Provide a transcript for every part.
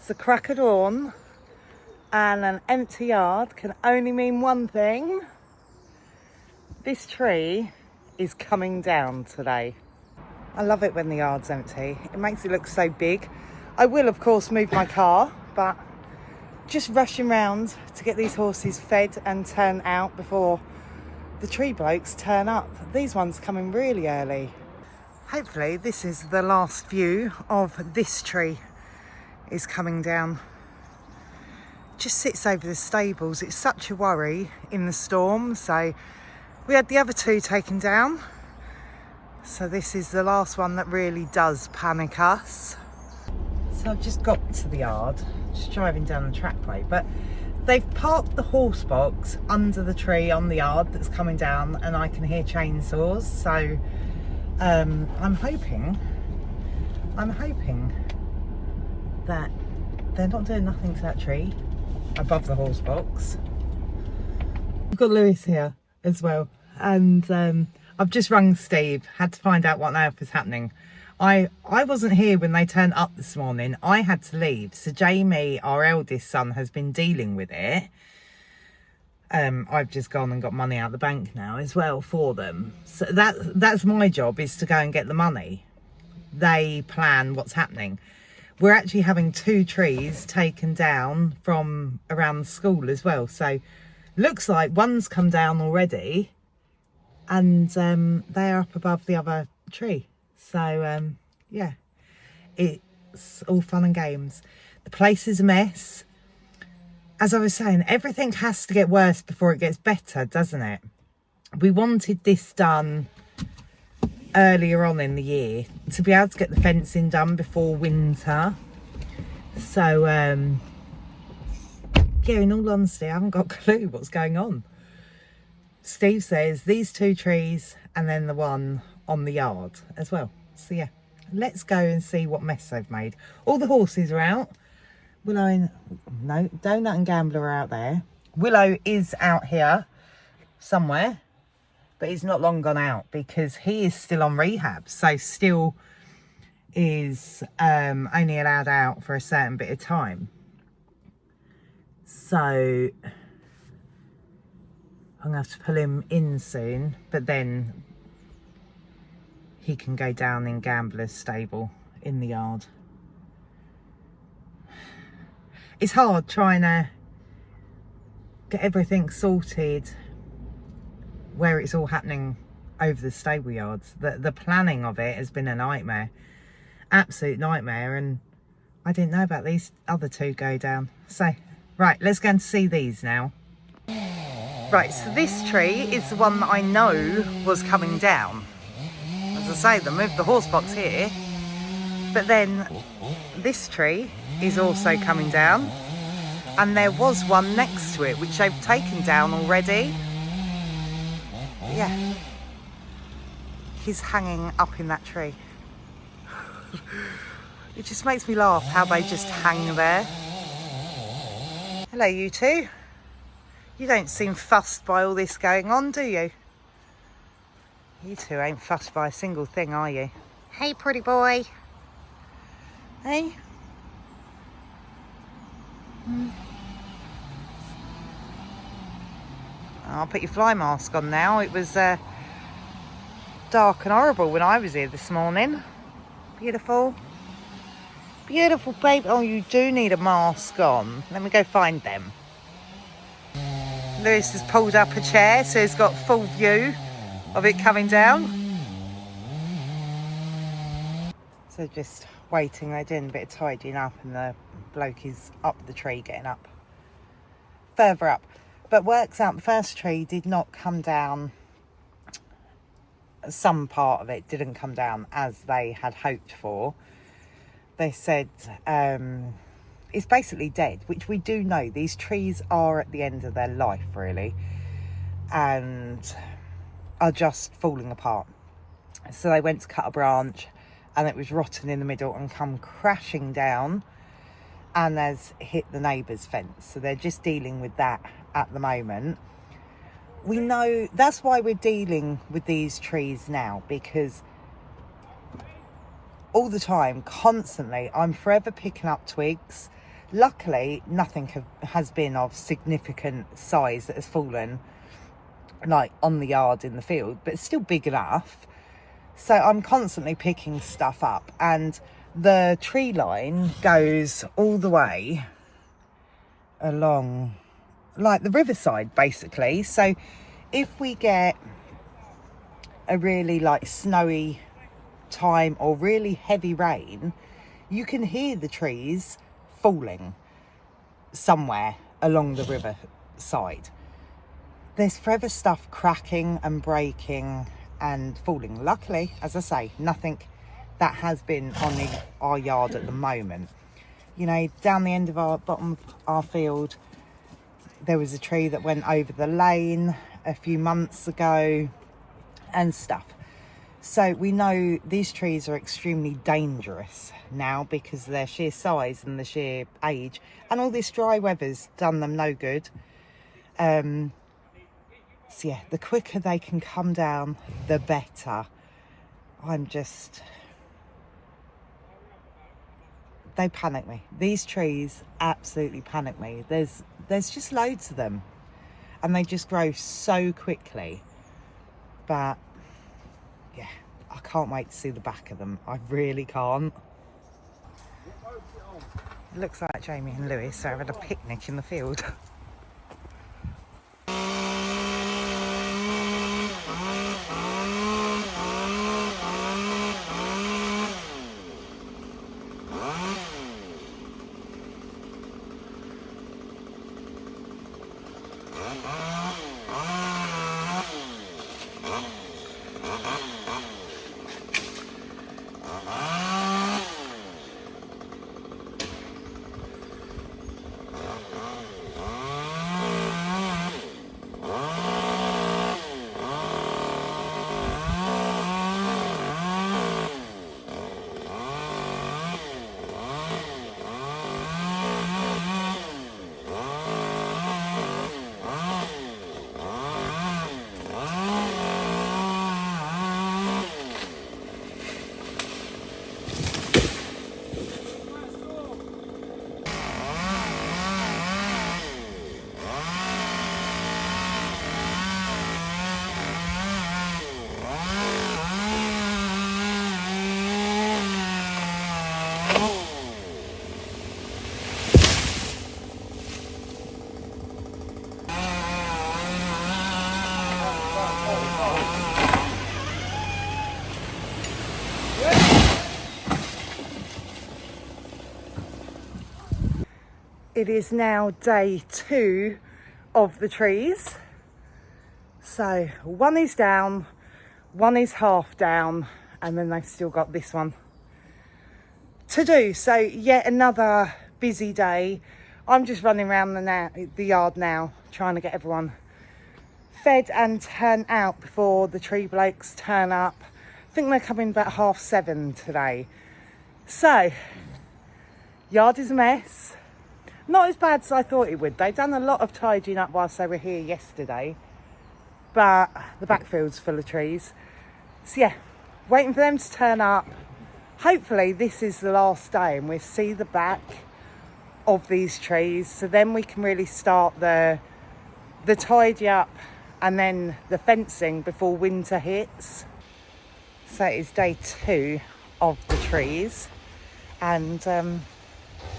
It's the crack of dawn, and an empty yard can only mean one thing. This tree is coming down today. I love it when the yard's empty. It makes it look so big. I will, of course, move my car, but just rushing round to get these horses fed and turned out before the tree blokes turn up. These ones come in really early. Hopefully this is the last view of this tree is coming down. Just sits over the stables. It's such a worry in the storm. So we had the other two taken down. So this is the last one that really does panic us. So I've just got to the yard, just driving down the trackway, but they've parked the horse box under the tree on the yard that's coming down, and I can hear chainsaws. So I'm hoping that they're not doing nothing to that tree above the horse box. We've got Lewis here as well, and I've just rung Steve, had to find out what on earth is happening. I wasn't here when they turned up this morning. I had to leave, so Jamie, our eldest son, has been dealing with it. I've just gone and got money out of the bank now as well for them. So that's my job, is to go and get the money. They plan what's happening. We're actually having 2 trees taken down from around the school as well. So looks like one's come down already, and they're up above the other tree. So yeah, it's all fun and games. The place is a mess. As I was saying, everything has to get worse before it gets better, doesn't it? We wanted this done earlier on in the year to be able to get the fencing done before winter. So yeah, in all honesty, I haven't got a clue what's going on. Steve says these 2 trees and then the one on the yard as well. So yeah, let's go and see what mess they've made. All the horses are out. Willow and no, Donut and Gambler are out there. Willow is out here somewhere, but he's not long gone out because he is still on rehab. So still is only allowed out for a certain bit of time. So I'm gonna have to pull him in soon, but then he can go down in Gambler's stable in the yard. It's hard trying to get everything sorted where it's all happening over the stable yards. The planning of it has been a nightmare, absolute nightmare, and I didn't know about these other 2 go down. So right, let's go and see these now. Right, so this tree is the one that I know was coming down. As I say, they moved the horse box here, but then this tree is also coming down, and there was one next to it which they've taken down already. Yeah, he's hanging up in that tree. It just makes me laugh how they just hang there. Hello, you 2. You don't seem fussed by all this going on, do you? You 2 ain't fussed by a single thing, are you? Hey, pretty boy. Hey. I'll put your fly mask on now. It was dark and horrible when I was here this morning. Beautiful. Beautiful, babe. Oh, you do need a mask on. Let me go find them. Lewis has pulled up a chair so he's got full view of it coming down. So just waiting. They're doing a bit of tidying up, and the bloke is up the tree, getting up further up. But works out the first tree did not come down. Some part of it didn't come down as they had hoped for. They said it's basically dead, which we do know. These trees are at the end of their life, really, and are just falling apart. So they went to cut a branch, and it was rotten in the middle and come crashing down, and has hit the neighbour's fence. So they're just dealing with that at the moment. We know that's why we're dealing with these trees now, because all the time, constantly, I'm forever picking up twigs Luckily, nothing has been of significant size that has fallen, like on the yard in the field, but it's still big enough. So I'm constantly picking stuff up, and the tree line goes all the way along, like the riverside, basically. So if we get a really like snowy time or really heavy rain, you can hear the trees falling somewhere along the riverside. There's forever stuff cracking and breaking and falling. Luckily, as I say, nothing that has been on our yard at the moment. You know, down the end of our bottom of our field, there was a tree that went over the lane a few months ago and stuff. So we know these trees are extremely dangerous now because of their sheer size and the sheer age, and all this dry weather's done them no good. So yeah, the quicker they can come down, the better. They panic me. These trees absolutely panic me. There's just loads of them, and they just grow so quickly. But yeah, I can't wait to see the back of them. I really can't. It looks like Jamie and Lewis are having a picnic in the field. It is now day 2 of the trees. So one is down, one is half down, and then they've still got this one to do. So yet another busy day. I'm just running around the yard now, trying to get everyone fed and turned out before the tree blokes turn up. I think they're coming about 7:30 today. So, yard is a mess. Not as bad as I thought it would. They've done a lot of tidying up whilst they were here yesterday, but the backfield's full of trees. So yeah, waiting for them to turn up. Hopefully this is the last day and we'll see the back of these trees, so then we can really start the tidy up and then the fencing before winter hits. So it is day 2 of the trees, and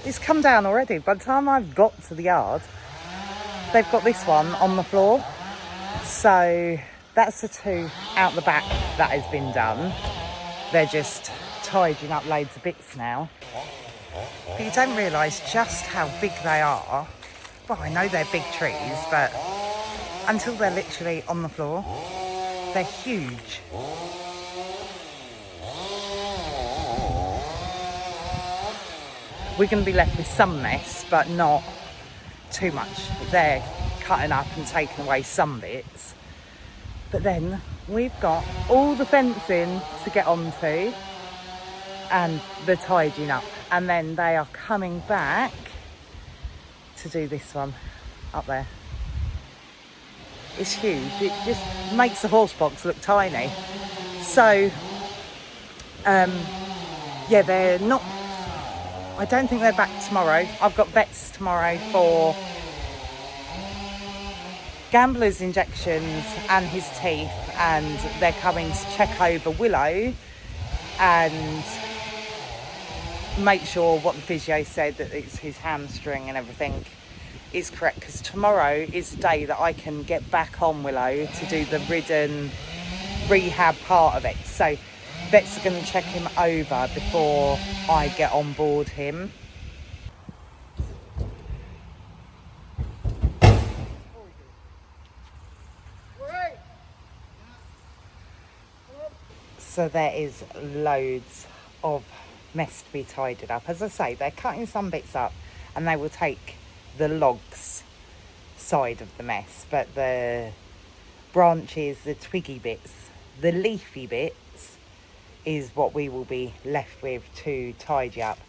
it's come down already. By the time I've got to the yard, they've got this one on the floor. So that's the 2 out the back that has been done. They're just tidying up loads of bits now. But you don't realise just how big they are. Well, I know they're big trees, but until they're literally on the floor, they're huge. We're going to be left with some mess, but not too much. They're cutting up and taking away some bits. But then we've got all the fencing to get onto and the tidying up. And then they are coming back to do this one up there. It's huge. It just makes the horse box look tiny. So, yeah, they're not I don't think they're back tomorrow. I've got vets tomorrow for Gambler's injections and his teeth, and they're coming to check over Willow and make sure what the physio said, that it's his hamstring and everything is correct, because tomorrow is the day that I can get back on Willow to do the ridden rehab part of it. So vets are going to check him over before I get on board him. So there is loads of mess to be tidied up. As I say, they're cutting some bits up and they will take the logs side of the mess, but the branches, the twiggy bits, the leafy bits is what we will be left with to tidy up.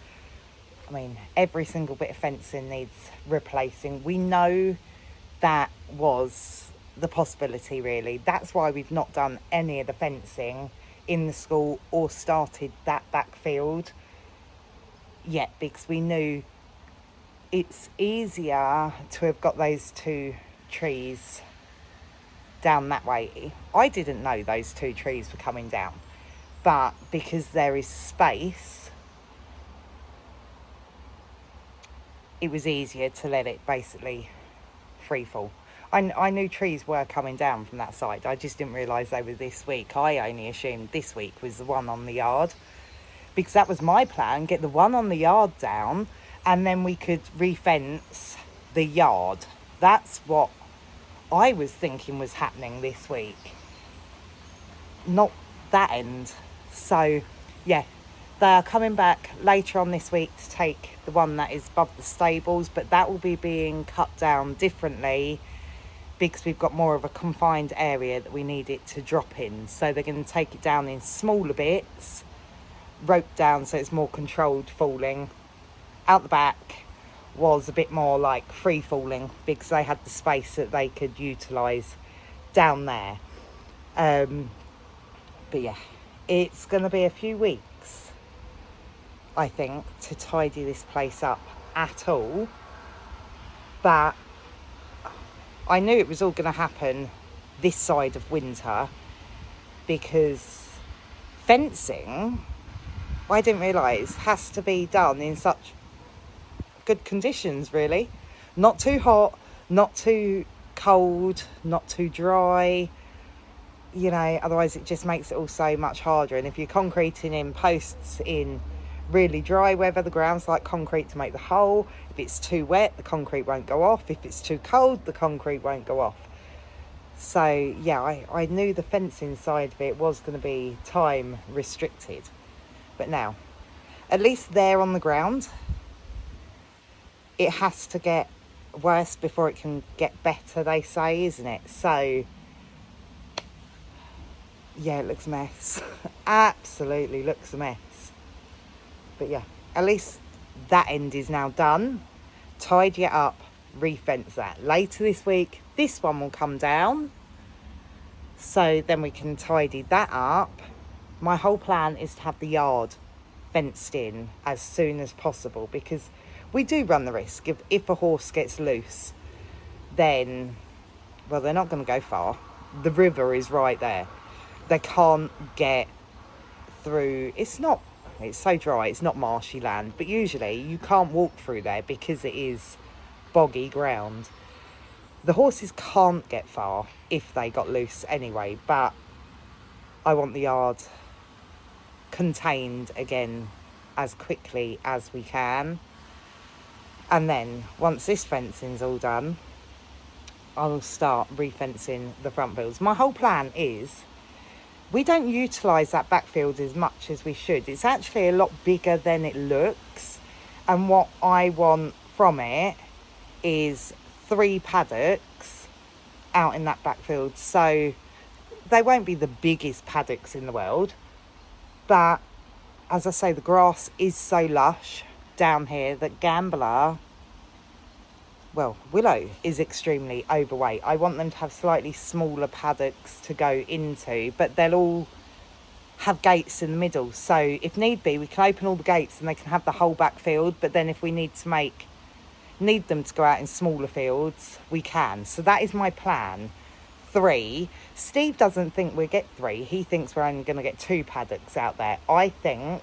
I mean, every single bit of fencing needs replacing. We know that was the possibility, really. That's why we've not done any of the fencing in the school or started that backfield yet, because we knew it's easier to have got those two trees down that way. I didn't know those two trees were coming down, but because there is space, it was easier to let it basically free fall. I knew trees were coming down from that side. I just didn't realise they were this week. I only assumed this week was the one on the yard, because that was my plan, get the one on the yard down and then we could re-fence the yard. That's what I was thinking was happening this week, not that end. So yeah, they're coming back later on this week to take the one that is above the stables, but that will be being cut down differently because we've got more of a confined area that we need it to drop in. So they're going to take it down in smaller bits, rope down so it's more controlled falling. Out the back was a bit more like free falling because they had the space that they could utilise down there. But yeah, it's going to be a few weeks, I think, to tidy this place up at all. But I knew it was all going to happen this side of winter, because fencing, I didn't realise, has to be done in such good conditions, really. Not too hot, not too cold, not too dry. You know, otherwise it just makes it all so much harder. And if you're concreting in posts in really dry weather, the ground's like concrete to make the hole. If it's too wet, the concrete won't go off. If it's too cold, the concrete won't go off. So yeah, I knew the fencing side of it was going to be time restricted. But now, at least they're on the ground. It has to get worse before it can get better, they say, isn't it? So yeah, it looks a mess. Absolutely looks a mess. But yeah, at least that end is now done. Tidy it up, re-fence that. Later this week, this one will come down. So then we can tidy that up. My whole plan is to have the yard fenced in as soon as possible, because we do run the risk if a horse gets loose, then, well, they're not going to go far. The river is right there. They can't get through. It's so dry, it's not marshy land, but usually you can't walk through there because it is boggy ground. The horses can't get far if they got loose anyway, but I want the yard contained again as quickly as we can. And then once this fencing's all done, I will start re-fencing the front fields. My whole plan is, we don't utilise that backfield as much as we should. It's actually a lot bigger than it looks. And what I want from it is 3 paddocks out in that backfield. So they won't be the biggest paddocks in the world. But as I say, the grass is so lush down here that Willow is extremely overweight. I want them to have slightly smaller paddocks to go into, but they'll all have gates in the middle. So if need be, we can open all the gates and they can have the whole back field. But then if we need them to go out in smaller fields, we can. So that is my plan. 3. Steve doesn't think we'll get 3. He thinks we're only going to get 2 paddocks out there. I think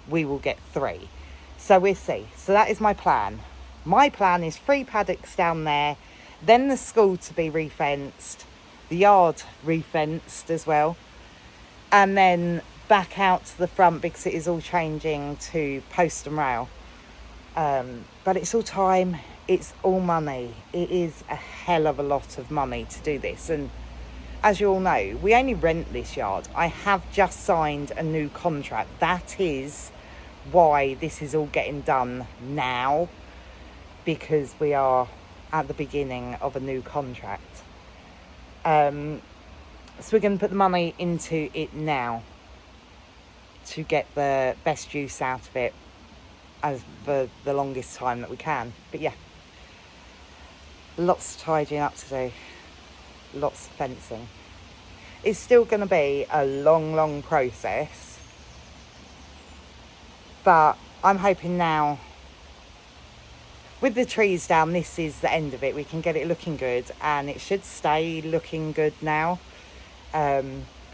we will get 3. So we'll see. So that is my plan. My plan is 3 paddocks down there, then the school to be refenced, the yard refenced as well, and then back out to the front because it is all changing to post and rail. But it's all time, it's all money. It is a hell of a lot of money to do this. And as you all know, we only rent this yard. I have just signed a new contract. That is why this is all getting done now, because we are at the beginning of a new contract. So we're going to put the money into it now to get the best use out of it as for the longest time that we can. But yeah, lots of tidying up to do, lots of fencing. It's still going to be a long process, but I'm hoping now with the trees down, this is the end of it. We can get it looking good, and it should stay looking good now. But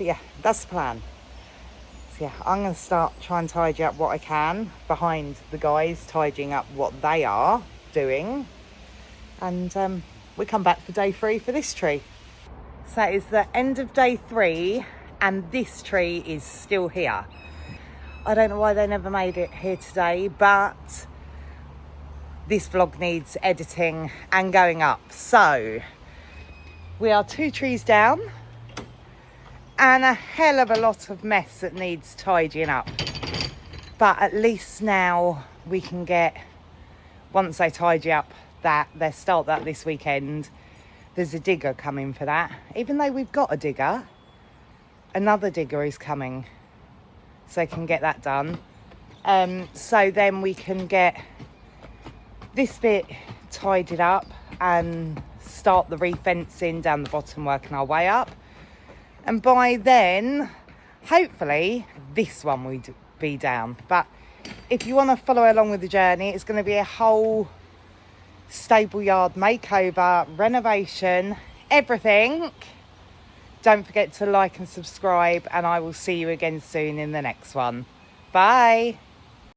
yeah, that's the plan. So yeah, I'm going to start trying to tidy up what I can behind the guys tidying up what they are doing. And we come back for day 3 for this tree. So that is the end of day 3, and this tree is still here. I don't know why they never made it here today, but this vlog needs editing and going up. So we are 2 trees down and a hell of a lot of mess that needs tidying up. But at least now we can get, once they tidy up that, they start that this weekend, there's a digger coming for that. Even though we've got a digger, another digger is coming, so they can get that done. So then we can get this bit tidied up and start the refencing down the bottom, working our way up. And by then, hopefully, this one will be down. But if you want to follow along with the journey, it's going to be a whole stable yard makeover, renovation, everything. Don't forget to like and subscribe, and I will see you again soon in the next one. Bye.